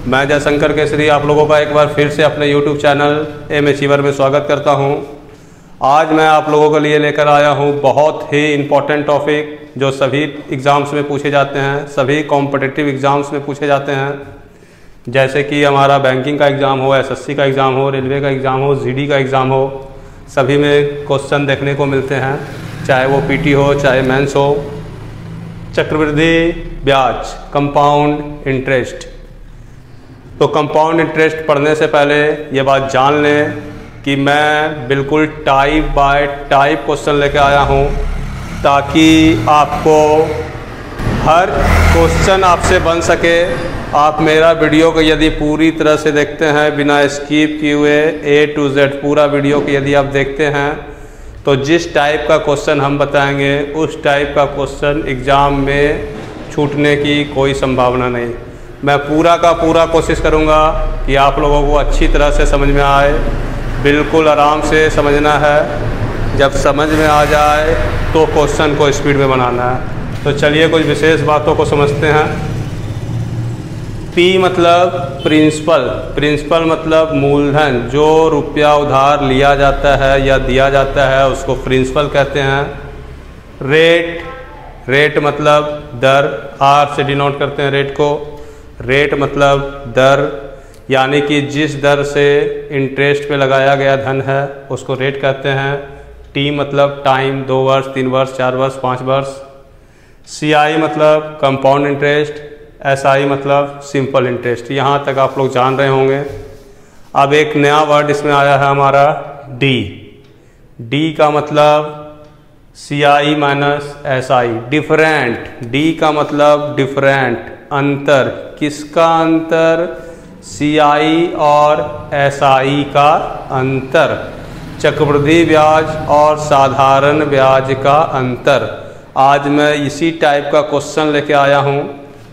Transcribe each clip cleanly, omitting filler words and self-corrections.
मैं जयशंकर केसरी आप लोगों का एक बार फिर से अपने YouTube चैनल एम अचीवर में स्वागत करता हूं। आज मैं आप लोगों के लिए लेकर आया हूं बहुत ही इम्पोर्टेंट टॉपिक जो सभी एग्ज़ाम्स में पूछे जाते हैं, सभी कॉम्पिटिटिव एग्ज़ाम्स में पूछे जाते हैं। जैसे कि हमारा बैंकिंग का एग्ज़ाम हो, SSC का एग्ज़ाम हो, रेलवे का एग्ज़ाम हो, GD का एग्ज़ाम हो, सभी में क्वेश्चन देखने को मिलते हैं, चाहे वो PT हो चाहे मेंस हो। चक्रवृद्धि ब्याज, कंपाउंड इंटरेस्ट। तो कंपाउंड इंटरेस्ट पढ़ने से पहले ये बात जान लें कि मैं बिल्कुल टाइप बाय टाइप क्वेश्चन लेके आया हूँ, ताकि आपको हर क्वेश्चन आपसे बन सके। आप मेरा वीडियो को यदि पूरी तरह से देखते हैं, बिना स्किप किए हुए A to Z पूरा वीडियो को यदि आप देखते हैं, तो जिस टाइप का क्वेश्चन हम बताएंगे उस टाइप का क्वेश्चन एग्ज़ाम में छूटने की कोई संभावना नहीं। मैं पूरा का पूरा कोशिश करूंगा कि आप लोगों को अच्छी तरह से समझ में आए। बिल्कुल आराम से समझना है, जब समझ में आ जाए तो क्वेश्चन को स्पीड में बनाना है। तो चलिए कुछ विशेष बातों को समझते हैं। P मतलब प्रिंसिपल, प्रिंसिपल मतलब मूलधन, जो रुपया उधार लिया जाता है या दिया जाता है उसको प्रिंसिपल कहते हैं। रेट, रेट मतलब दर, R से डिनोट करते हैं रेट को। रेट मतलब दर, यानी कि जिस दर से इंटरेस्ट पे लगाया गया धन है उसको रेट कहते हैं। T मतलब टाइम, 2 वर्ष, 3 वर्ष, 4 वर्ष, 5 वर्ष। CI मतलब कंपाउंड इंटरेस्ट। SI मतलब सिंपल इंटरेस्ट। यहाँ तक आप लोग जान रहे होंगे। अब एक नया वर्ड इसमें आया है हमारा D। D का मतलब CI minus SI, different. D का मतलब डिफरेंट, अंतर। किसका अंतर? CI और SI का अंतर। चक्रवृद्धि ब्याज और साधारण ब्याज का अंतर। आज मैं इसी टाइप का क्वेश्चन लेके आया हूँ,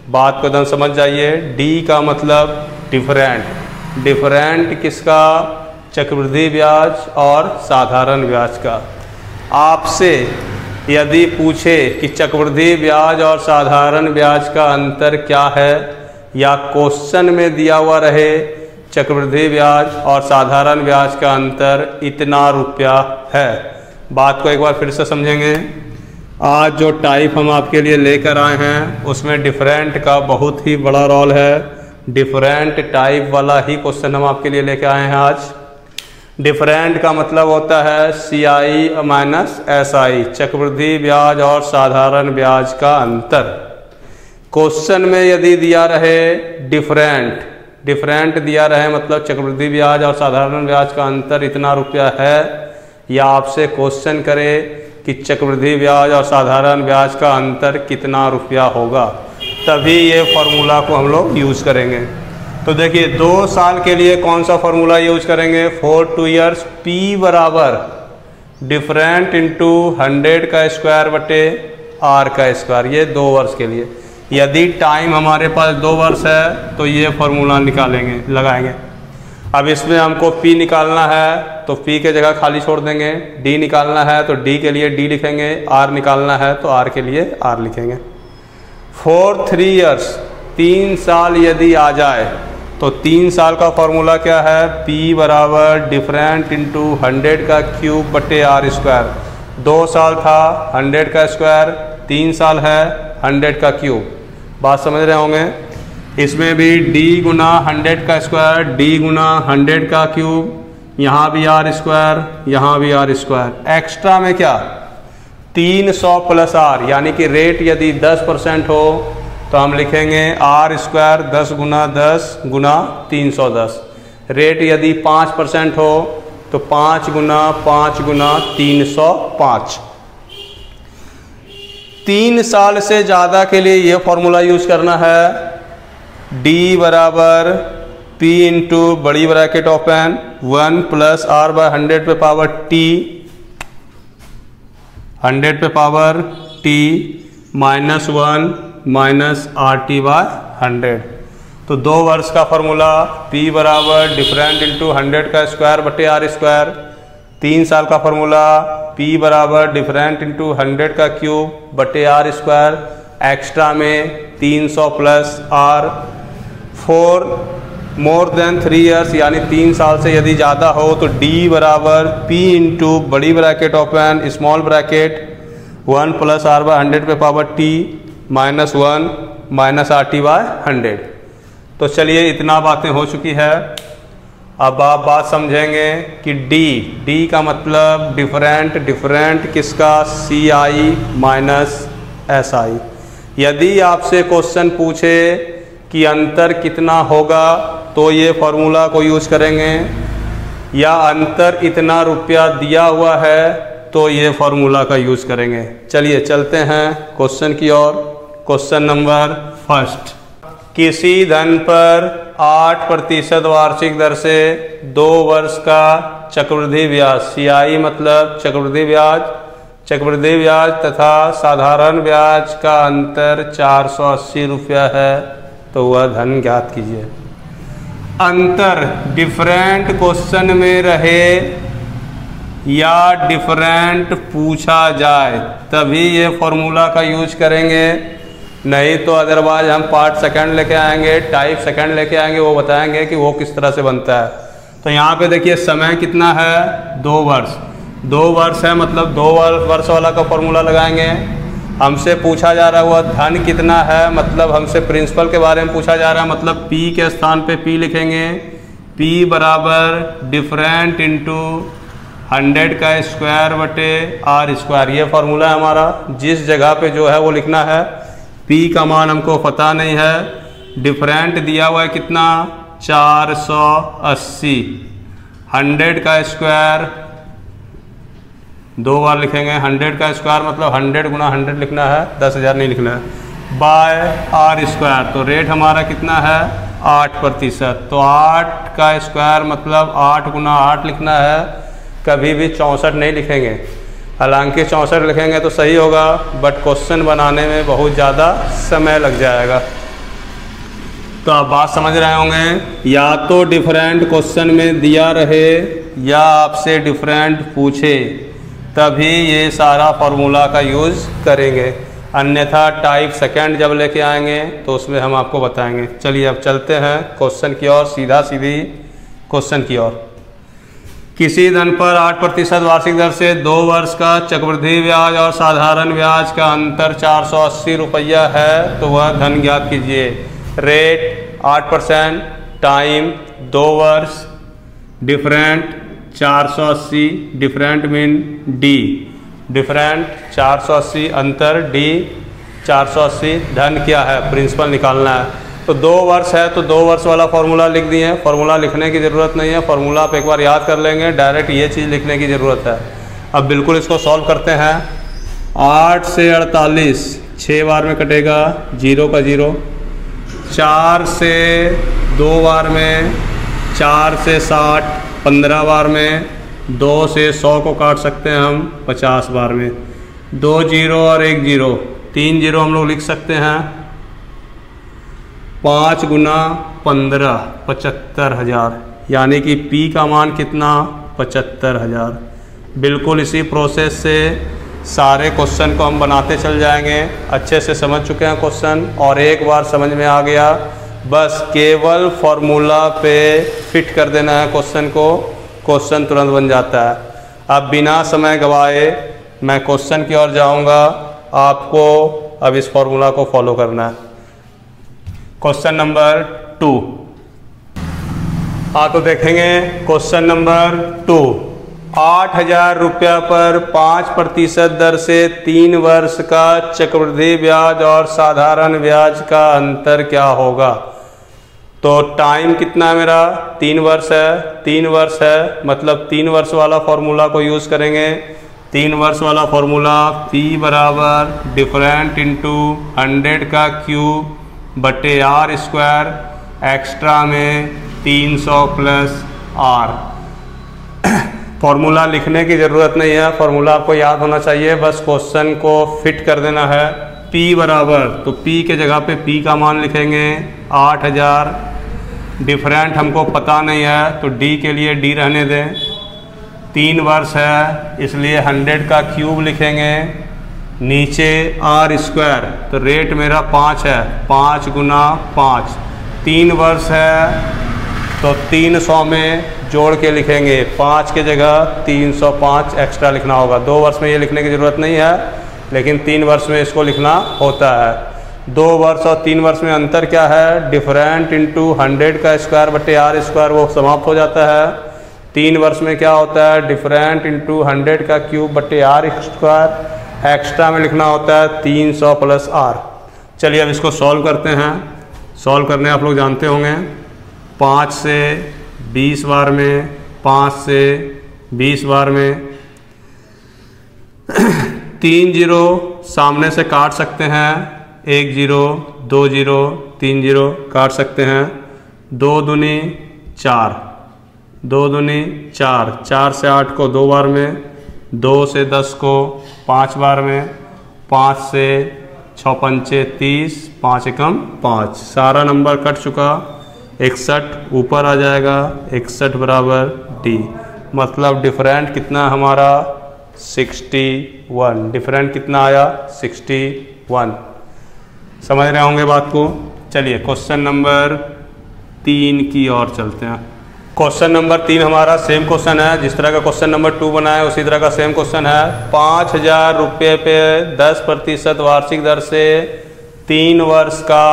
बात को एकदम समझ जाइए। D का मतलब डिफरेंट, डिफरेंट किसका? चक्रवृद्धि ब्याज और साधारण ब्याज का। आपसे यदि पूछे कि चक्रवृद्धि ब्याज और साधारण ब्याज का अंतर क्या है, या क्वेश्चन में दिया हुआ रहे चक्रवृद्धि ब्याज और साधारण ब्याज का अंतर इतना रुपया है, बात को एक बार फिर से समझेंगे। आज जो टाइप हम आपके लिए लेकर आए हैं उसमें डिफरेंट का बहुत ही बड़ा रोल है। डिफरेंट टाइप वाला ही क्वेश्चन हम आपके लिए लेकर आए हैं आज। डिफरेंट का मतलब होता है CI माइनस SI, चक्रवृद्धि ब्याज और साधारण ब्याज का अंतर। क्वेश्चन में यदि दिया रहे डिफरेंट, डिफरेंट दिया रहे मतलब चक्रवृद्धि ब्याज और साधारण ब्याज का अंतर इतना रुपया है, या आपसे क्वेश्चन करे कि चक्रवृद्धि ब्याज और साधारण ब्याज का अंतर कितना रुपया होगा, तभी ये फॉर्मूला को हम लोग यूज़ करेंगे। तो देखिए 2 साल के लिए कौन सा फॉर्मूला यूज करेंगे? for 2 years P बराबर डिफरेंट इंटू 100 का स्क्वायर बटे R का स्क्वायर, ये 2 वर्ष के लिए। यदि टाइम हमारे पास 2 वर्ष है तो ये फॉर्मूला निकालेंगे, लगाएंगे। अब इसमें हमको P निकालना है तो P के जगह खाली छोड़ देंगे। D निकालना है तो D के लिए D लिखेंगे, R निकालना है तो R के लिए R लिखेंगे। for 3 years 3 साल यदि आ जाए तो 3 साल का फॉर्मूला क्या है? P बराबर डिफरेंट इंटू 100 का क्यूब बटे R स्क्वायर। 2 साल था 100 का स्क्वायर, 3 साल है 100 का क्यूब। बात समझ रहे होंगे। इसमें भी D गुना 100 का स्क्वायर, D गुना 100 का क्यूब, यहाँ भी R स्क्वायर, यहाँ भी R स्क्वायर। एक्स्ट्रा में क्या? 300 प्लस R, यानी कि रेट यदि 10% हो तो हम लिखेंगे R स्क्वायर 10 गुना 10 गुना 310। रेट यदि 5% हो तो 5 गुना 5 गुना 305। 3 साल से ज़्यादा के लिए ये फॉर्मूला यूज करना है। D बराबर P इंटू बड़ी bracket open 1 plus R by 100 पे पावर T, 100 पे power T minus 1 minus RT by 100। तो 2 वर्ष का फॉर्मूला P बराबर डिफरेंट इंटू 100 का स्क्वायर बटे R स्क्वायर। 3 साल का फॉर्मूला P बराबर डिफरेंट इंटू 100 का क्यूब बटे R स्क्वायर। एक्स्ट्रा में 300 plus R। For more than 3 years यानी 3 साल से यदि ज़्यादा हो तो D बराबर P इंटू बड़ी bracket open small bracket 1 plus R by 100 पे power T minus 1 minus RT by 100। तो चलिए इतना बातें हो चुकी है। अब आप बात समझेंगे कि D का मतलब डिफरेंट किसका CI माइनस SI। यदि आपसे क्वेश्चन पूछे कि अंतर कितना होगा तो ये फॉर्मूला को यूज करेंगे, या अंतर इतना रुपया दिया हुआ है तो ये फॉर्मूला का यूज करेंगे। चलिए चलते हैं क्वेश्चन की ओर। क्वेश्चन नंबर फर्स्ट, किसी धन पर 8% वार्षिक दर से 2 वर्ष का चक्रवृद्धि ब्याज CI मतलब चक्रवृद्धि ब्याज तथा साधारण ब्याज का अंतर 480 रुपया है, तो वह धन ज्ञात कीजिए। अंतर डिफरेंट क्वेश्चन में रहे या डिफरेंट पूछा जाए तभी ये फॉर्मूला का यूज करेंगे, नहीं तो अदरवाइज हम पार्ट सेकंड लेके आएंगे, टाइप सेकंड लेके आएंगे, वो बताएंगे कि वो किस तरह से बनता है। तो यहाँ पे देखिए समय कितना है 2 वर्ष, 2 वर्ष है मतलब 2 वर्ष वाला का फॉर्मूला लगाएंगे। हमसे पूछा जा रहा हुआ धन कितना है मतलब हमसे प्रिंसिपल के बारे में पूछा जा रहा है, मतलब P के स्थान पे P लिखेंगे। P बराबर डिफरेंट इंटू 100 का स्क्वायर बटे R स्क्वायर, ये फार्मूला है हमारा। जिस जगह पे जो है वो लिखना है। P का मान हमको पता नहीं है, डिफरेंट दिया हुआ है कितना 480, 100 का स्क्वायर 2 बार लिखेंगे, 100 का स्क्वायर मतलब 100 गुना 100 लिखना है, 10,000 नहीं लिखना है, बाय R स्क्वायर। तो रेट हमारा कितना है 8%, तो 8 का स्क्वायर मतलब 8 गुना 8 लिखना है, कभी भी 64 नहीं लिखेंगे। हालांकि 64 लिखेंगे तो सही होगा, बट क्वेश्चन बनाने में बहुत ज़्यादा समय लग जाएगा। तो आप बात समझ रहे होंगे, या तो डिफरेंट क्वेश्चन में दिया रहे या आपसे डिफरेंट पूछे तभी ये सारा फार्मूला का यूज़ करेंगे, अन्यथा टाइप सेकंड जब लेके आएंगे तो उसमें हम आपको बताएंगे। चलिए अब चलते हैं क्वेश्चन की ओर, सीधी क्वेश्चन की ओर। किसी धन पर 8% वार्षिक दर से 2 वर्ष का चक्रवृद्धि ब्याज और साधारण ब्याज का अंतर 480 रुपया है, तो वह धन ज्ञात कीजिए। रेट 8% टाइम 2 वर्ष different 480, different mean D, different 480 अंतर D 480, धन क्या है प्रिंसिपल निकालना है। तो 2 वर्ष है तो 2 वर्ष वाला फार्मूला लिख दिए, फार्मूला लिखने की ज़रूरत नहीं है, फार्मूला आप एक बार याद कर लेंगे, डायरेक्ट ये चीज़ लिखने की ज़रूरत है। अब बिल्कुल इसको सॉल्व करते हैं। 8 से 48 6 बार में कटेगा, 0 का 0, 4 से 2 बार में, 4 से 60 15 बार में, 2 से 100 को काट सकते हैं हम 50 बार में, 2 0 और 1 0, 3 0 हम लोग लिख सकते हैं। 5 गुना 15 75,000, यानी कि P का मान कितना 75,000। बिल्कुल इसी प्रोसेस से सारे क्वेश्चन को हम बनाते चल जाएंगे। अच्छे से समझ चुके हैं क्वेश्चन, और एक बार समझ में आ गया बस केवल फॉर्मूला पे फिट कर देना है क्वेश्चन को, क्वेश्चन तुरंत बन जाता है। अब बिना समय गवाए मैं क्वेश्चन की ओर जाऊंगा, आपको अब इस फॉर्मूला को फॉलो करना है। क्वेश्चन नंबर 2, तो देखेंगे क्वेश्चन नंबर 2। 8,000 रुपया पर 5% दर से 3 वर्ष का चक्रवृद्धि ब्याज और साधारण ब्याज का अंतर क्या होगा। तो टाइम कितना है मेरा 3 वर्ष है, 3 वर्ष है मतलब 3 वर्ष वाला फॉर्मूला को यूज़ करेंगे। 3 वर्ष वाला फॉर्मूला P बराबर डिफरेंट इंटू 100 का क्यूब बटे R स्क्वायर, एक्स्ट्रा में 300 प्लस R। फॉर्मूला लिखने की ज़रूरत नहीं है, फॉर्मूला आपको याद होना चाहिए, बस क्वेश्चन को फिट कर देना है। P बराबर, तो P के जगह पे P का मान लिखेंगे 8,000, डिफरेंट हमको पता नहीं है तो D के लिए D रहने दें। 3 वर्ष है इसलिए 100 का क्यूब लिखेंगे, नीचे R स्क्वायर, तो रेट मेरा 5 है, 5 गुना 5, 3 वर्ष है तो 300 में जोड़ के लिखेंगे, 5 की जगह 305 एक्स्ट्रा लिखना होगा। 2 वर्ष में ये लिखने की ज़रूरत नहीं है, लेकिन 3 वर्ष में इसको लिखना होता है। 2 वर्ष और 3 वर्ष में अंतर क्या है? डिफरेंट इंटू 100 का स्क्वायर बटे आर स्क्वायर, वो समाप्त हो जाता है। 3 वर्ष में क्या होता है? डिफरेंट इंटू 100 का क्यूब बटे आर स्क्वायर, एक्स्ट्रा में लिखना होता है 300 प्लस आर। चलिए अब इसको सॉल्व करते हैं। सॉल्व करने आप लोग जानते होंगे, 5 से 20 बार में, 5 से 20 बार में 3 जीरो सामने से काट सकते हैं, 1 जीरो, 2 जीरो, 3 जीरो काट सकते हैं। 2 दूनी 4, 2 दूनी 4, 4 से 8 को 2 बार में, 2 से 10 को 5 बार में, 5 से 6 पंचे 30, 5 एकम 5, सारा नंबर कट चुका। 61 ऊपर आ जाएगा, 61 बराबर डी, मतलब डिफरेंट कितना हमारा 61। डिफरेंट कितना आया? 61। समझ रहे होंगे बात को। चलिए क्वेश्चन नंबर 3 की ओर चलते हैं। क्वेश्चन नंबर 3 हमारा सेम क्वेश्चन है, जिस तरह का क्वेश्चन नंबर 2 बनाया उसी तरह का सेम क्वेश्चन है। 5000 रुपये पे 10% वार्षिक दर से 3 वर्ष का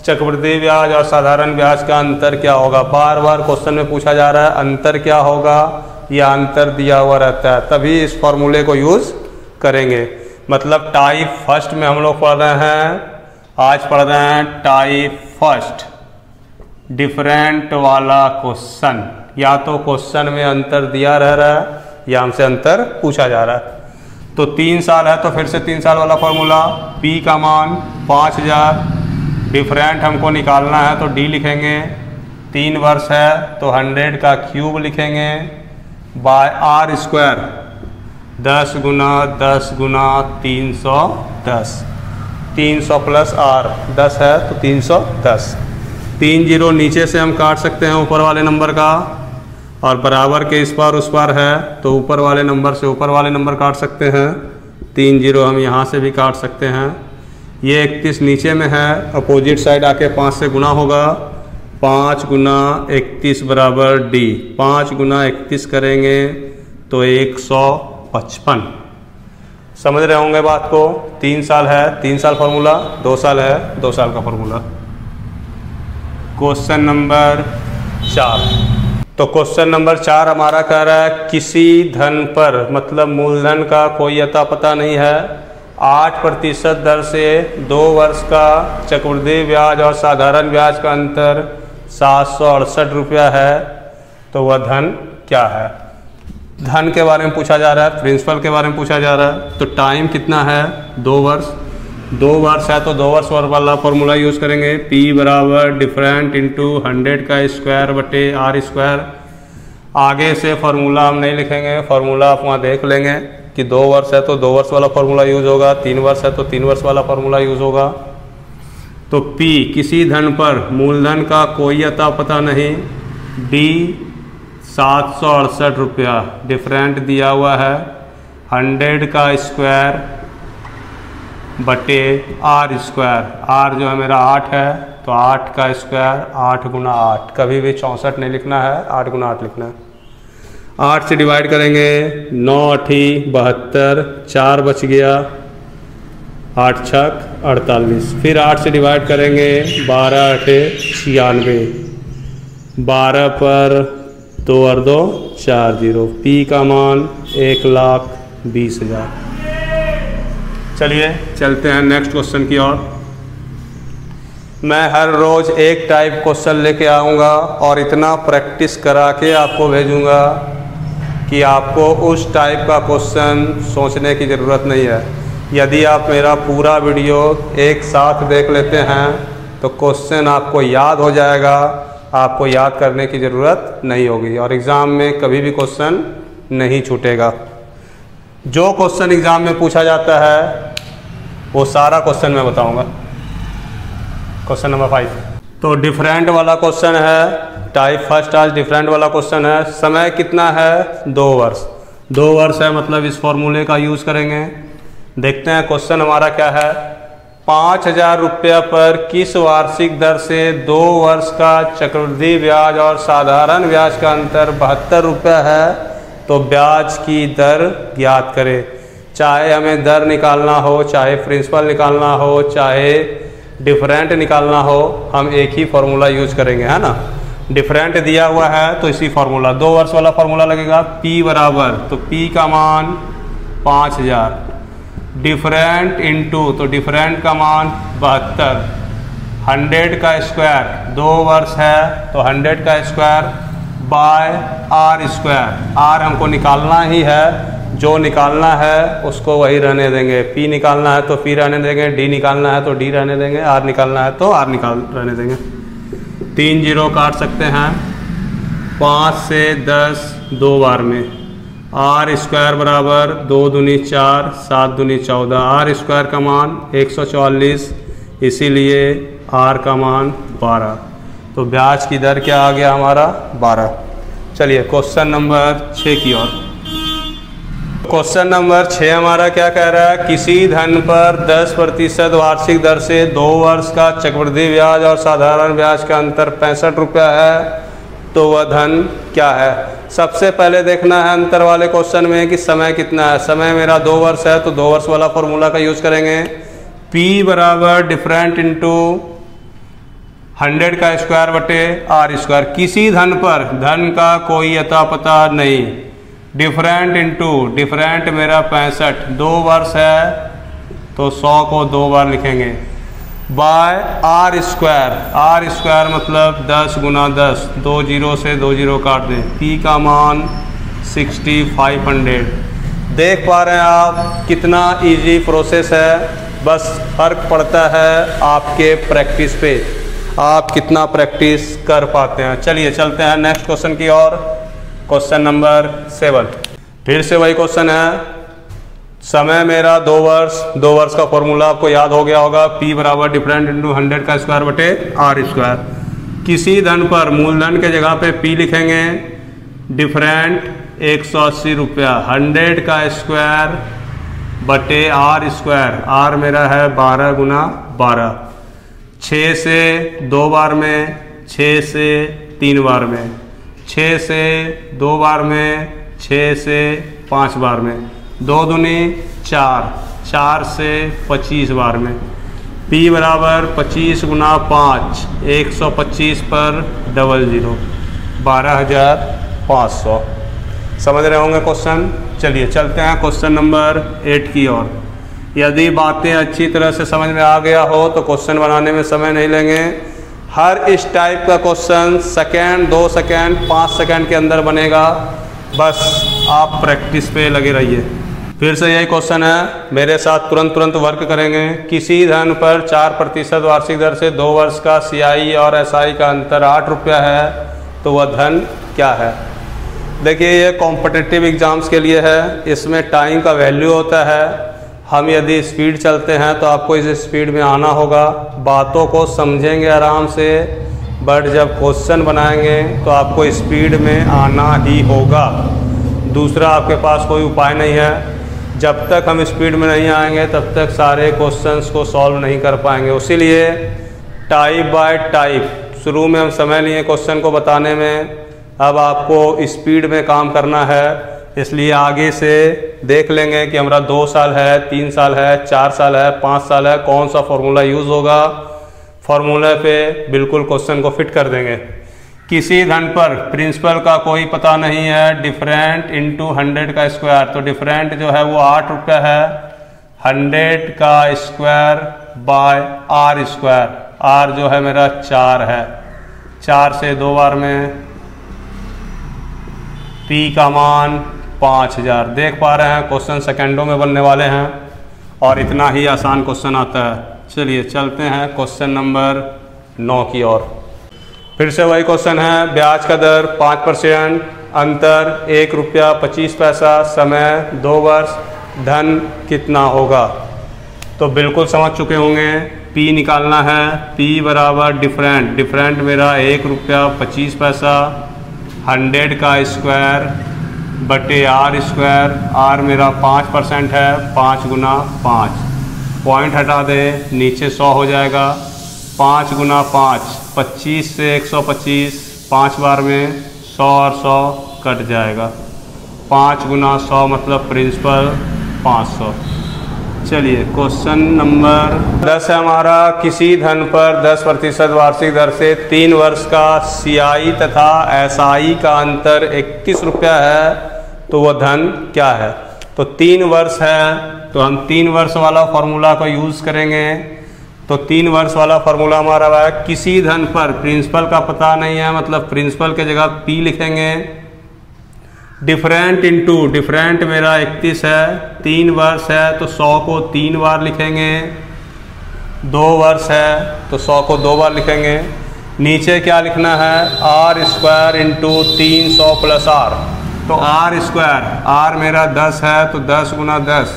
चक्रवृद्धि ब्याज और साधारण ब्याज का अंतर क्या होगा? बार बार क्वेश्चन में पूछा जा रहा है अंतर क्या होगा, या अंतर दिया हुआ रहता है, तभी इस फॉर्मूले को यूज़ करेंगे। मतलब टाइप फर्स्ट में हम लोग पढ़ रहे हैं, आज पढ़ रहे हैं टाइप फर्स्ट डिफरेंट वाला क्वेश्चन। या तो क्वेश्चन में अंतर दिया रह रहा है या हमसे अंतर पूछा जा रहा है। तो 3 साल है तो फिर से 3 साल वाला फॉर्मूला, P का मान 5000, डिफरेंट हमको निकालना है तो D लिखेंगे। 3 वर्ष है तो 100 का क्यूब लिखेंगे बाय आर स्क्वायर, 10 गुना 10 गुना 310, 300 प्लस आर, 10 है तो 310। 3 जीरो नीचे से हम काट सकते हैं ऊपर वाले नंबर का, और बराबर के इस पार उस पार है तो ऊपर वाले नंबर से ऊपर वाले नंबर काट सकते हैं। 3 जीरो हम यहाँ से भी काट सकते हैं। ये 31 नीचे में है, अपोजिट साइड आके 5 से गुना होगा, 5 गुना 31 बराबर डी, 5 गुना 31 करेंगे तो 155। समझ रहे होंगे बात को। 3 साल है 3 साल फार्मूला, 2 साल है 2 साल का फार्मूला। क्वेश्चन नंबर 4, तो क्वेश्चन नंबर 4 हमारा कह रहा है किसी धन पर, मतलब मूलधन का कोई अता पता नहीं है, 8% दर से 2 वर्ष का चक्रवृद्धि ब्याज और साधारण ब्याज का अंतर 768 रुपया है, तो वह धन क्या है? धन के बारे में पूछा जा रहा है, प्रिंसिपल के बारे में पूछा जा रहा है। तो टाइम कितना है? 2 वर्ष। 2 वर्ष है तो 2 वर्ष वाला फॉर्मूला यूज़ करेंगे, P बराबर डिफरेंट इंटू 100 का स्क्वायर बटे आर स्क्वायर। आगे से फार्मूला हम नहीं लिखेंगे, फार्मूला आप वहाँ देख लेंगे कि 2 वर्ष है तो 2 वर्ष वाला फार्मूला यूज़ होगा, 3 वर्ष है तो 3 वर्ष वाला फार्मूला यूज़ होगा। तो P किसी धन पर मूलधन का कोई अता पता नहीं, D 768 रुपया, डिफरेंट दिया हुआ है, 100 का स्क्वायर बटे आर स्क्वायर, आर जो है मेरा 8 है तो 8 का स्क्वायर 8 गुना 8, कभी भी 64 नहीं लिखना है, 8 गुना 8 लिखना है। 8 से डिवाइड करेंगे, 9 8 72, 4 बच गया, 8 छक 48। फिर 8 से डिवाइड करेंगे, 12 8 96, 12 पर 2 और 2 4 जीरो। P का मान 1,20,000। चलिए चलते हैं नेक्स्ट क्वेश्चन की ओर। मैं हर रोज़ एक टाइप क्वेश्चन लेके आऊँगा और इतना प्रैक्टिस करा के आपको भेजूँगा कि आपको उस टाइप का क्वेश्चन सोचने की ज़रूरत नहीं है। यदि आप मेरा पूरा वीडियो एक साथ देख लेते हैं तो क्वेश्चन आपको याद हो जाएगा, आपको याद करने की ज़रूरत नहीं होगी और एग्ज़ाम में कभी भी क्वेश्चन नहीं छूटेगा। जो क्वेश्चन एग्ज़ाम में पूछा जाता है वो सारा क्वेश्चन मैं बताऊंगा। क्वेश्चन नंबर 5, तो डिफरेंट वाला क्वेश्चन है, टाइप फर्स्ट आज डिफरेंट वाला क्वेश्चन है। समय कितना है? 2 वर्ष। 2 वर्ष है मतलब इस फॉर्मूले का यूज़ करेंगे। देखते हैं क्वेश्चन हमारा क्या है। 5,000 रुपये पर किस वार्षिक दर से 2 वर्ष का चक्रवृद्धि ब्याज और साधारण ब्याज का अंतर 72 रुपये है, तो ब्याज की दर ज्ञात करें। चाहे हमें दर निकालना हो, चाहे प्रिंसिपल निकालना हो, चाहे डिफरेंट निकालना हो, हम एक ही फार्मूला यूज करेंगे, है ना। डिफरेंट दिया हुआ है तो इसी फार्मूला 2 वर्ष वाला फार्मूला लगेगा। P बराबर, तो P का मान 5,000, डिफरेंट इंटू, तो डिफरेंट का मान 72, 100 का स्क्वायर, 2 वर्ष है तो 100 का square by R square. R हमको निकालना ही है, जो निकालना है उसको वही रहने देंगे। P निकालना है तो P रहने देंगे, D निकालना है तो D रहने देंगे, R निकालना है तो R रहने देंगे। 3 जीरो काट सकते हैं, 5 से 10 2 बार में। आर स्क्वायर बराबर 2 दूनी 4, 7 दूनी 14, आर स्क्वायर का मान 144, इसीलिए आर का मान 12। तो ब्याज की दर क्या आ गया हमारा 12। चलिए क्वेश्चन नंबर 6 की ओर। क्वेश्चन नंबर 6 हमारा क्या कह रहा है, किसी धन पर 10% वार्षिक दर से 2 वर्ष का चक्रवृद्धि ब्याज और साधारण ब्याज का अंतर 65 रुपया है, तो वह धन क्या है। सबसे पहले देखना है अंतर वाले क्वेश्चन में कि समय कितना है। समय मेरा 2 वर्ष है तो 2 वर्ष वाला फॉर्मूला का यूज करेंगे। P बराबर डिफरेंट इंटू 100 का स्क्वायर बटे आर स्क्वायर। किसी धन पर, धन का कोई अता पता नहीं, डिफरेंट इंटू डिफरेंट मेरा 65, 2 वर्ष है तो 100 को 2 बार लिखेंगे, by R square. R square मतलब 10 गुना 10, 2 जीरो से 2 जीरो काट दें। P का मान 6500। देख पा रहे हैं आप कितना इजी प्रोसेस है, बस फर्क पड़ता है आपके प्रैक्टिस पे, आप कितना प्रैक्टिस कर पाते हैं। चलिए चलते हैं नेक्स्ट क्वेश्चन की ओर। क्वेश्चन नंबर 7 फिर से वही क्वेश्चन है। समय मेरा 2 वर्ष, 2 वर्ष का फॉर्मूला आपको याद हो गया होगा। P बराबर डिफरेंट इंटू 100 का स्क्वायर बटे आर स्क्वायर। किसी धन पर मूलधन के जगह पे P लिखेंगे, डिफरेंट 180 रुपया, 100 का स्क्वायर बटे आर स्क्वायर। आर मेरा है 12 गुना 12, 6 से 2 बार में, 6 से 3 बार में, 6 से 2 बार में, 6 से 5 बार में, 2 दूनी 4, 4 से 25 बार में। P बराबर 25 गुना 5, 125 पर 00, 12,500। समझ रहे होंगे क्वेश्चन। चलिए चलते हैं क्वेश्चन नंबर 8 की ओर। यदि बातें अच्छी तरह से समझ में आ गया हो तो क्वेश्चन बनाने में समय नहीं लेंगे। हर इस टाइप का क्वेश्चन सेकेंड, 2 सेकेंड, 5 सेकेंड के अंदर बनेगा, बस आप प्रैक्टिस पे लगे रहिए। फिर से यही क्वेश्चन है, मेरे साथ तुरंत वर्क करेंगे। किसी धन पर 4% वार्षिक दर से 2 वर्ष का CI और SI का अंतर 8 रुपया है, तो वह धन क्या है। देखिए ये कॉम्पिटिटिव एग्जाम्स के लिए है, इसमें टाइम का वैल्यू होता है। हम यदि स्पीड चलते हैं तो आपको इस स्पीड में आना होगा, बातों को समझेंगे आराम से, बट जब क्वेश्चन बनाएंगे तो आपको स्पीड में आना ही होगा। दूसरा आपके पास कोई उपाय नहीं है। जब तक हम स्पीड में नहीं आएंगे तब तक सारे क्वेश्चंस को सॉल्व नहीं कर पाएंगे। इसीलिए टाइप बाय टाइप, शुरू में हम समय लिए क्वेश्चन को बताने में, अब आपको स्पीड में काम करना है। इसलिए आगे से देख लेंगे कि हमारा 2 साल है, 3 साल है, 4 साल है, 5 साल है, कौन सा फॉर्मूला यूज़ होगा, फॉर्मूले पे बिल्कुल क्वेश्चन को फिट कर देंगे। किसी धन पर प्रिंसिपल का कोई पता नहीं है, डिफरेंट इंटू 100 का स्क्वायर, तो डिफरेंट जो है वो 8 रुपया है, 100 का square by R square. R जो है मेरा 4 है, 4 से 2 बार में। P का मान 5000। देख पा रहे हैं क्वेश्चन सेकेंडों में बनने वाले हैं और इतना ही आसान क्वेश्चन आता है। चलिए चलते हैं क्वेश्चन नंबर 9 की ओर। फिर से वही क्वेश्चन है, ब्याज का दर 5%, अंतर 1 रुपया 25 पैसा, समय 2 वर्ष, धन कितना होगा। तो बिल्कुल समझ चुके होंगे। P निकालना है, P बराबर डिफरेंट, डिफरेंट मेरा 1 रुपया 25 पैसा, 100 का स्क्वायर बटे आर स्क्वायर। आर मेरा 5% है, 5 गुना 5, पॉइंट हटा दें, नीचे 100 हो जाएगा। 5 गुना 5 25 से 125, 5 बार में 100 और 100 कट जाएगा। 5 गुना 100 मतलब प्रिंसिपल 500। चलिए क्वेश्चन नंबर 10 है हमारा। किसी धन पर 10% वार्षिक दर से 3 वर्ष का CI तथा SI का अंतर 31 रुपया है, तो वह धन क्या है? तो 3 वर्ष है तो हम 3 वर्ष वाला फॉर्मूला को यूज़ करेंगे। तो 3 वर्ष वाला फॉर्मूला हमारा है किसी धन पर, प्रिंसिपल का पता नहीं है मतलब प्रिंसिपल के जगह P लिखेंगे। डिफरेंट इंटू डिफरेंट मेरा 31 है, 3 वर्ष है तो 100 को 3 बार लिखेंगे। 2 वर्ष है तो 100 को 2 बार लिखेंगे। नीचे क्या लिखना है? R square into 300 plus R। तो R स्क्वायर, R मेरा 10 है तो 10 गुना 10,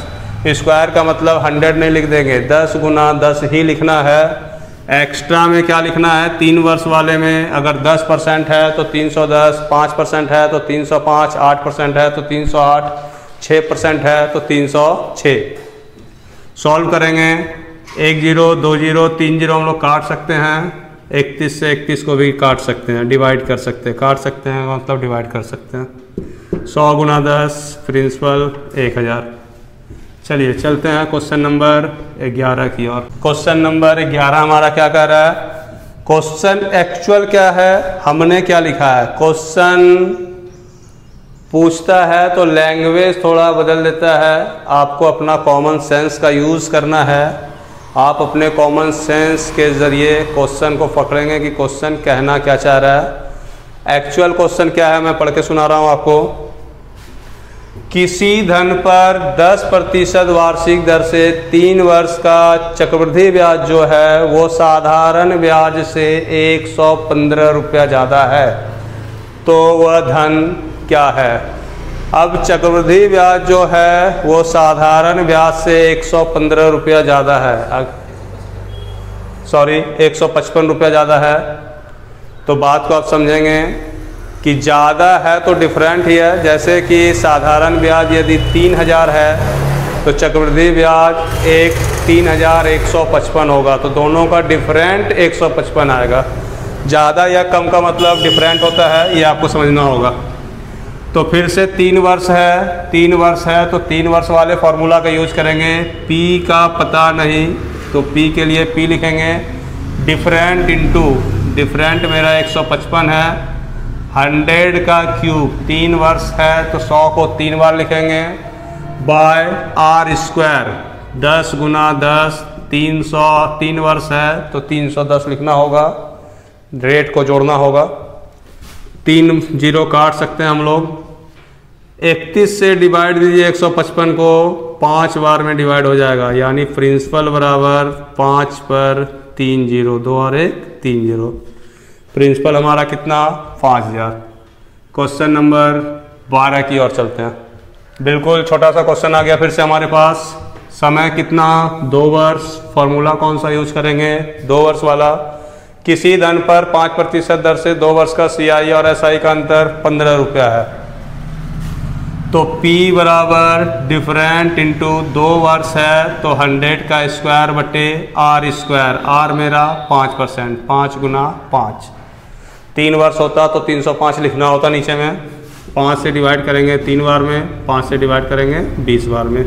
स्क्वायर का मतलब 100 नहीं लिख देंगे, 10 गुना 10 ही लिखना है। एक्स्ट्रा में क्या लिखना है? 3 वर्ष वाले में अगर 10% है तो 310, 5% है तो 305, 8% है तो 308, 6% है तो 306। सॉल्व करेंगे, 1 0 2 0 3 0 हम लोग काट सकते हैं। 31 से 31 को भी काट सकते हैं, डिवाइड कर सकते हैं, काट सकते हैं मतलब डिवाइड कर सकते हैं। 100 गुना 10 प्रिंसिपल 1000। चलिए चलते हैं क्वेश्चन नंबर 11 की ओर। क्वेश्चन नंबर 11 हमारा क्या कह रहा है? क्वेश्चन एक्चुअल क्या है, हमने क्या लिखा है? क्वेश्चन पूछता है तो लैंग्वेज थोड़ा बदल देता है, आपको अपना कॉमन सेंस का यूज़ करना है। आप अपने कॉमन सेंस के ज़रिए क्वेश्चन को पकड़ेंगे कि क्वेश्चन कहना क्या चाह रहा है। एक्चुअल क्वेश्चन क्या है मैं पढ़ के सुना रहा हूँ आपको। किसी धन पर 10% वार्षिक दर से 3 वर्ष का चक्रवृद्धि ब्याज जो है वो साधारण ब्याज से 115 रुपया ज़्यादा है, तो वह धन क्या है? अब चक्रवृद्धि ब्याज जो है वो साधारण ब्याज से 115 रुपया ज़्यादा है, सॉरी 155 रुपया ज़्यादा है। तो बात को आप समझेंगे कि ज़्यादा है तो डिफरेंट ही है। जैसे कि साधारण ब्याज यदि 3000 है तो चक्रवृद्धि ब्याज 3155 होगा, तो दोनों का डिफरेंट 155 आएगा। ज़्यादा या कम का मतलब डिफरेंट होता है, ये आपको समझना होगा। तो फिर से 3 वर्ष है, 3 वर्ष है तो 3 वर्ष वाले फॉर्मूला का यूज करेंगे। P का पता नहीं तो P के लिए P लिखेंगे। डिफरेंट इंटू डिफरेंट मेरा 155 है, 100 का क्यूब, 3 वर्ष है तो 100 को 3 बार लिखेंगे, बाय R स्क्वायर 10 गुना 10, 300, 3 वर्ष है तो 310 लिखना होगा, रेट को जोड़ना होगा। 3 0 काट सकते हैं हम लोग। 31 से डिवाइड दीजिए 155 को, 5 बार में डिवाइड हो जाएगा, यानी प्रिंसिपल बराबर 5 पर 3 0, 2 और 1 3 0। प्रिंसिपल हमारा कितना? 5000। क्वेश्चन नंबर 12 की ओर चलते हैं। बिल्कुल छोटा सा क्वेश्चन आ गया फिर से हमारे पास। समय कितना? 2 वर्ष। फॉर्मूला कौन सा यूज करेंगे? 2 वर्ष वाला। किसी धन पर 5% दर से 2 वर्ष का CI और SI का अंतर 15 रुपया है, तो P बराबर डिफरेंट इंटू 2 वर्ष है तो 100 का स्क्वायर बटे R स्क्वायर। R मेरा 5%, 5 गुना 5। 3 वर्ष होता तो 305 लिखना होता नीचे में। 5 से डिवाइड करेंगे 3 बार में, 5 से डिवाइड करेंगे 20 बार में।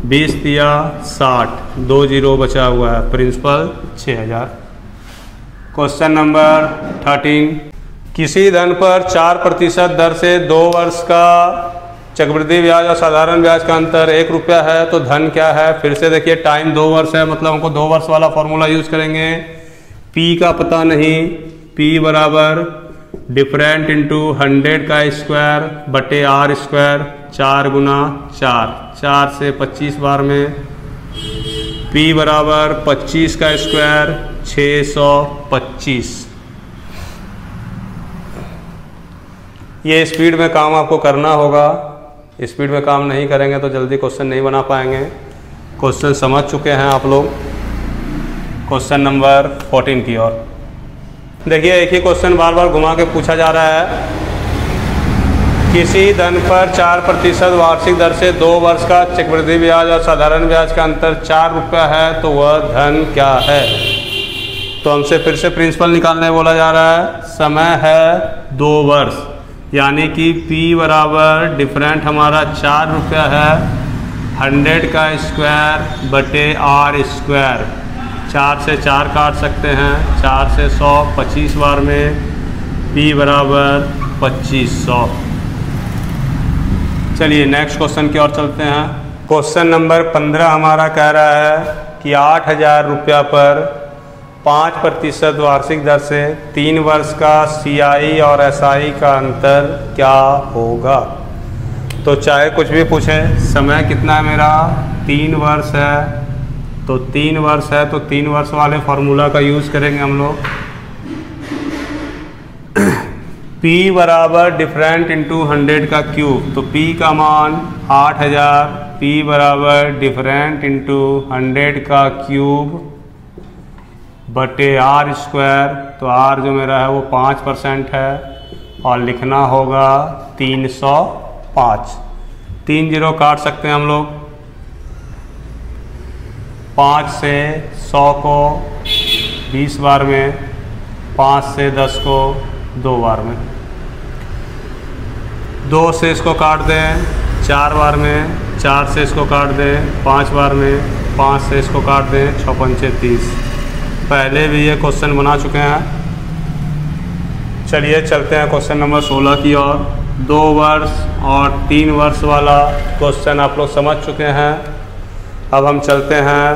20 दिया 60, 2 0 बचा हुआ है, प्रिंसिपल 6000। Question number 13। किसी धन पर 4% दर से 2 वर्ष का चक्रवृद्धि ब्याज और साधारण ब्याज का अंतर 1 रुपया है, तो धन क्या है? फिर से देखिए टाइम 2 वर्ष है मतलब हमको 2 वर्ष वाला फॉर्मूला यूज करेंगे। P का पता नहीं, P बराबर डिफरेंट इंटू 100 का स्क्वायर बटे R स्क्वायर, 4 गुना 4, 4 से 25 बार में। P बराबर 25 का स्क्वायर 625। ये स्पीड में काम आपको करना होगा, स्पीड में काम नहीं करेंगे तो जल्दी क्वेश्चन नहीं बना पाएंगे। क्वेश्चन समझ चुके हैं आप लोग। क्वेश्चन नंबर 14 की ओर देखिए, एक ही क्वेश्चन बार बार घुमा के पूछा जा रहा है। किसी धन पर 4% वार्षिक दर से 2 वर्ष का चक्रवृद्धि ब्याज और साधारण ब्याज का अंतर 4 रुपया है, तो वह धन क्या है। तो हमसे फिर से प्रिंसिपल निकालने बोला जा रहा है। समय है 2 वर्ष, यानी कि P बराबर डिफरेंट हमारा 4 रुपया है, 100 का स्क्वायर बटे R स्क्वायर। 4 से 4 काट सकते हैं, 4 से 100, 25 बार में P बराबर 2500। चलिए नेक्स्ट क्वेश्चन की ओर चलते हैं। क्वेश्चन नंबर 15 हमारा कह रहा है कि 8000 रुपया पर 5% वार्षिक दर से 3 वर्ष का CI और SI का अंतर क्या होगा। तो चाहे कुछ भी पूछे, समय कितना है मेरा 3 वर्ष है, तो 3 वर्ष है तो 3 वर्ष वाले फार्मूला का यूज़ करेंगे हम लोग। P बराबर डिफरेंट इंटू 100 का क्यूब, तो P का मान 8000, P बराबर डिफरेंट इंटू 100 का क्यूब बटे R स्क्वायर। तो R जो मेरा है वो 5% है और लिखना होगा 305। 3 0 काट सकते हैं हम लोग। 5 से 100 को 20 बार में, 5 से 10 को 2 बार में, 2 से इसको काट दें 4 बार में, 4 से इसको काट दें 5 बार में, 5 से इसको काट दें 6 पंचे 30। पहले भी ये क्वेश्चन बना चुके हैं। चलिए चलते हैं क्वेश्चन नंबर 16 की ओर। 2 वर्ष और 3 वर्ष वाला क्वेश्चन आप लोग समझ चुके हैं। अब हम चलते हैं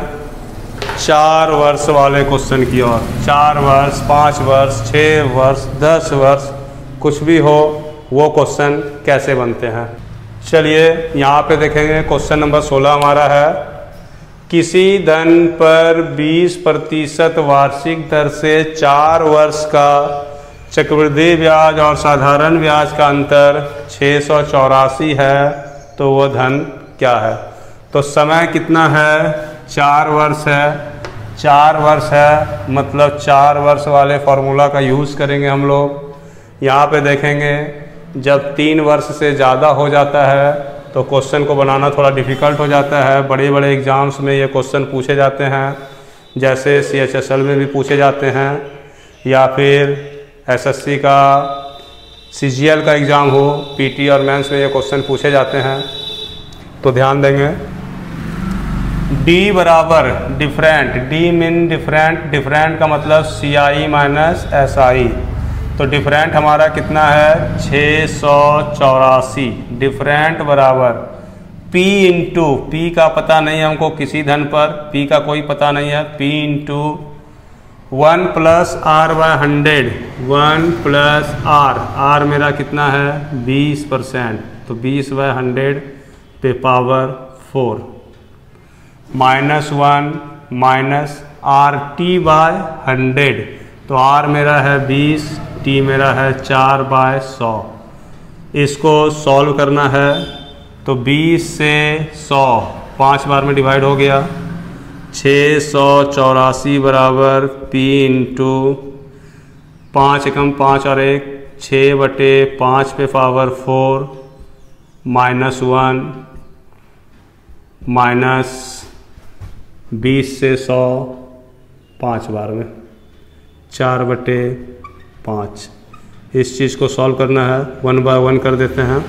4 वर्ष वाले क्वेश्चन की ओर। 4 वर्ष, 5 वर्ष, 6 वर्ष, 10 वर्ष, कुछ भी हो वो क्वेश्चन कैसे बनते हैं। चलिए यहाँ पे देखेंगे क्वेश्चन नंबर 16 हमारा है। किसी धन पर 20% वार्षिक दर से 4 वर्ष का चक्रवृद्धि ब्याज और साधारण ब्याज का अंतर 684 है, तो वह धन क्या है। तो समय कितना है 4 वर्ष है। 4 वर्ष है मतलब 4 वर्ष वाले फार्मूला का यूज़ करेंगे हम लोग। यहाँ पे देखेंगे जब 3 वर्ष से ज़्यादा हो जाता है तो क्वेश्चन को बनाना थोड़ा डिफ़िकल्ट हो जाता है। बड़े बड़े एग्ज़ाम्स में ये क्वेश्चन पूछे जाते हैं, जैसे CHSL में भी पूछे जाते हैं, या फिर SSC का CGL का एग्ज़ाम हो, PT और मेंस में ये क्वेश्चन पूछे जाते हैं। तो ध्यान देंगे। D बराबर different, D mean different, different का मतलब CI माइनस SI। तो डिफरेंट हमारा कितना है 684। डिफरेंट बराबर P इंटू, P का पता नहीं है हमको किसी धन पर, P का कोई पता नहीं है, P into 1 plus R by 100, 1 plus R मेरा कितना है 20%, तो 20 बाय 100 पे पावर 4, -1 माइनस RT बाय 100, तो R मेरा है 20, T मेरा है 4 बाय 100। इसको सॉल्व करना है तो 20 से 100 5 बार में डिवाइड हो गया, 684 बराबर P इंटू 5 एकम 5 और 1 6 बटे 5 पे पावर 4 -1 माइनस 20 से 100 5 बार में 4 बटे 5। इस चीज़ को सॉल्व करना है, 1 बाय 1 कर देते हैं।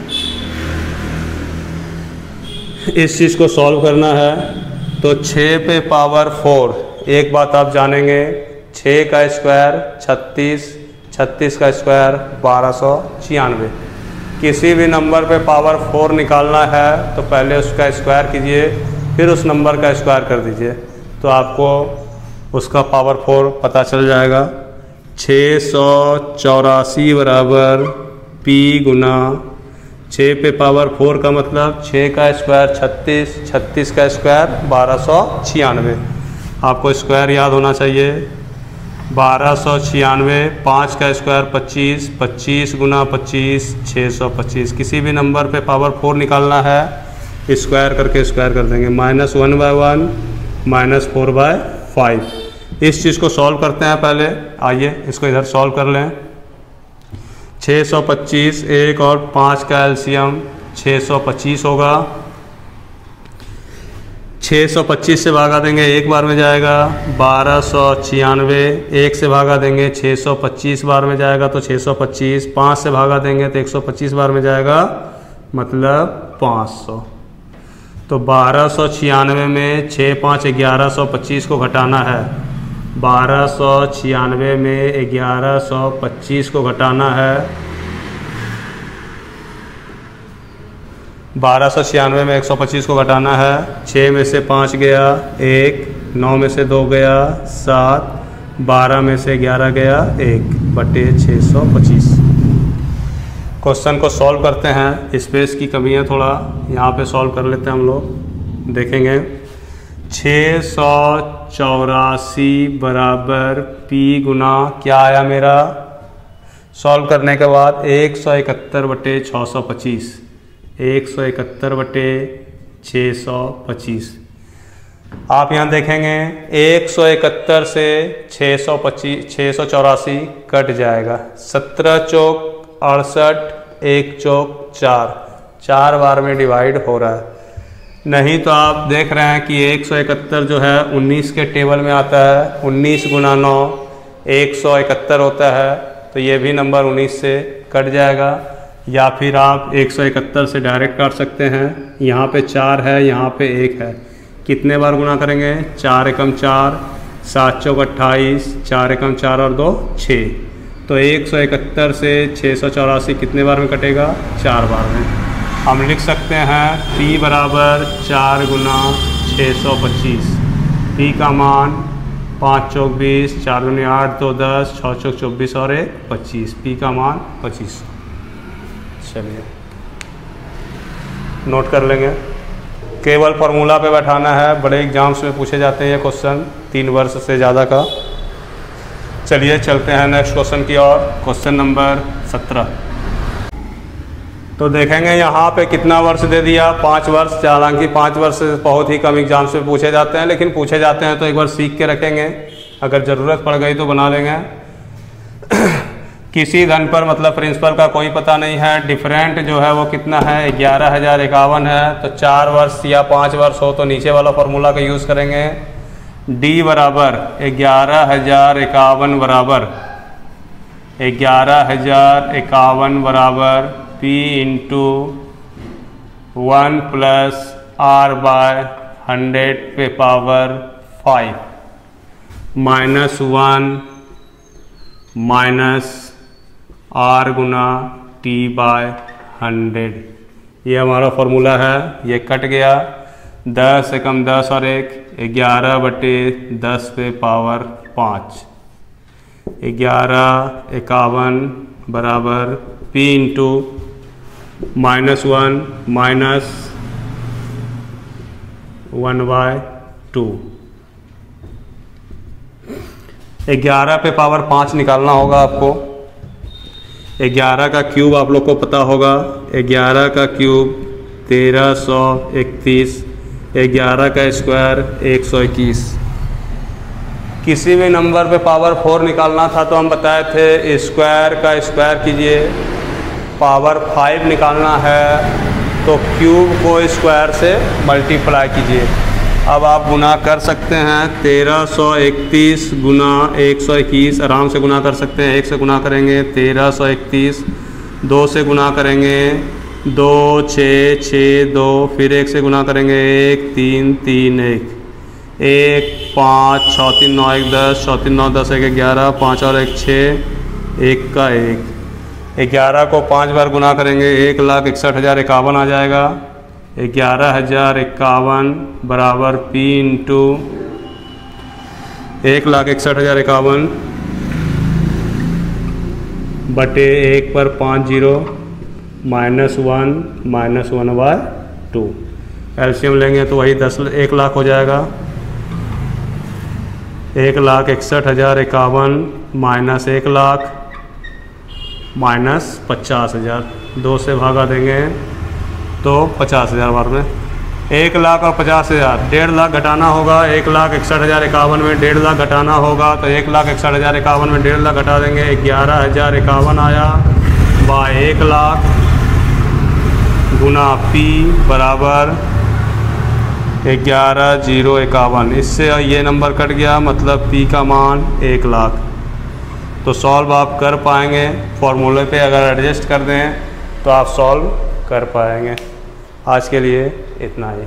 इस चीज़ को सॉल्व करना है तो 6 पे पावर 4, एक बात आप जानेंगे 6 का स्क्वायर 36, 36 का स्क्वायर 1296। किसी भी नंबर पे पावर 4 निकालना है तो पहले उसका स्क्वायर कीजिए, फिर उस नंबर का स्क्वायर कर दीजिए, तो आपको उसका पावर 4 पता चल जाएगा। 684 बराबर P गुना 6 पे पावर 4 का मतलब 6 का स्क्वायर 36, 36 का स्क्वायर 1296। आपको स्क्वायर याद होना चाहिए। 1296, 5 का स्क्वायर 25, 25 गुना 25 625। किसी भी नंबर पे पावर 4 निकालना है स्क्वायर करके स्क्वायर कर देंगे। -1 बाय 1 -4 बाय 5। इस चीज़ को सॉल्व करते हैं पहले। आइए इसको इधर सॉल्व कर लें। 625, 1 और 5 का एलसीएम 625 होगा। 625 से भागा देंगे, एक बार में जाएगा 1296, 1 से भागा देंगे 625 बार में जाएगा तो 625, 5 से भागा देंगे तो 125 बार में जाएगा, मतलब 500। तो 1296 में 6 5 1125 को घटाना है। 1296 में 1125 को घटाना है। 1296 में 125 को घटाना है। 6 में से 5 गया 1, 9 में से 2 गया 7, 12 में से 11 गया 1 बटे 625। क्वेश्चन को सॉल्व करते हैं। स्पेस की कमी है थोड़ा, यहाँ पे सॉल्व कर लेते हैं हम लोग। देखेंगे 684 बराबर P गुना क्या आया मेरा, सॉल्व करने के बाद 171 बटे 625, 171 बटे 625। आप यहाँ देखेंगे 171 से 684 कट जाएगा। 17 चौक 68, 1 चौक 4, 4 बार में डिवाइड हो रहा है। नहीं तो आप देख रहे हैं कि 171 जो है 19 के टेबल में आता है। 19 गुना 9 171 होता है, तो ये भी नंबर 19 से कट जाएगा। या फिर आप 171 से डायरेक्ट काट सकते हैं। यहाँ पे 4 है, यहाँ पे 1 है। कितने बार गुना करेंगे, 4 एकम 4, 7 चौक 28, 4 एकम 4 और 2 6। तो 171 से 684 कितने बार में कटेगा, 4 बार में। हम लिख सकते हैं P बराबर 4 गुना 625। P का मान 5 चौक 20, 4 दूनी 8, 2 10, 6 चौक 24 और 1 25। P का मान 25। चलिए नोट कर लेंगे। केवल फार्मूला पे बैठाना है। बड़े एग्जाम्स में पूछे जाते हैं ये क्वेश्चन, 3 वर्ष से ज़्यादा का। चलिए चलते हैं नेक्स्ट क्वेश्चन की ओर। Question number 17। तो देखेंगे यहाँ पे कितना वर्ष दे दिया, 5 वर्ष। हालांकि 5 वर्ष से बहुत ही कम एग्जाम्स में पूछे जाते हैं, लेकिन पूछे जाते हैं तो एक बार सीख के रखेंगे, अगर ज़रूरत पड़ गई तो बना लेंगे। किसी धन पर मतलब प्रिंसिपल का कोई पता नहीं है। डिफरेंट जो है वो कितना है, 11,051 है। तो 4 वर्ष या 5 वर्ष हो तो नीचे वाला फॉर्मूला का यूज़ करेंगे। D बराबर 11,051 बराबर 11,051 बराबर P into 1 plus R by 100 पे पावर 5 माइनस 1 माइनस R गुना T बाय 100। ये हमारा फॉर्मूला है। ये कट गया, 10 एकम 10 और 1 11 बटे 10 पे पावर 5। 11,051 बराबर P इंटू -1 माइनस 1/2। 11 पे पावर 5 निकालना होगा आपको। 11 का क्यूब आप लोग को पता होगा। 11 का क्यूब 1331, 11 का स्क्वायर 121। किसी भी नंबर पे पावर 4 निकालना था तो हम बताए थे स्क्वायर का स्क्वायर कीजिए, पावर 5 निकालना है तो क्यूब को स्क्वायर से मल्टीप्लाई कीजिए। अब आप गुना कर सकते हैं। 1331 गुना 121 आराम से गुना कर सकते हैं। 1 से गुना करेंगे 1331, 2 से गुना करेंगे 2 6 6 2, फिर 1 से गुना करेंगे 1 3 3 1 1 5 6 3 9 1 10 6 3 9 10 1 11 5 और 1 6 1 का 1। 11 को 5 बार गुना करेंगे 1,61,051 आ जाएगा। 11,051 बराबर P इंटू 1,61,051 बटे 1 पर 5 0 -1 -1/2। एलसीएम लेंगे तो वही 1 लाख हो जाएगा। 1,61,051 माइनस 1 लाख माइनस 50,000। 2 से भागा देंगे तो 50,000 बार में। 1 लाख और 50,000, 1.5 लाख घटाना होगा। 1,61,051 में 1.5 लाख घटाना होगा तो 1,61,051 में 1.5 लाख घटा देंगे। 11,051 आया। बाय 1,00,000 गुना P बराबर 11,051। इससे ये नंबर कट गया, मतलब P का मान 1,00,000। तो सॉल्व आप कर पाएंगे, फॉर्मूले पे अगर एडजस्ट कर दें तो आप सॉल्व कर पाएंगे। आज के लिए इतना ही।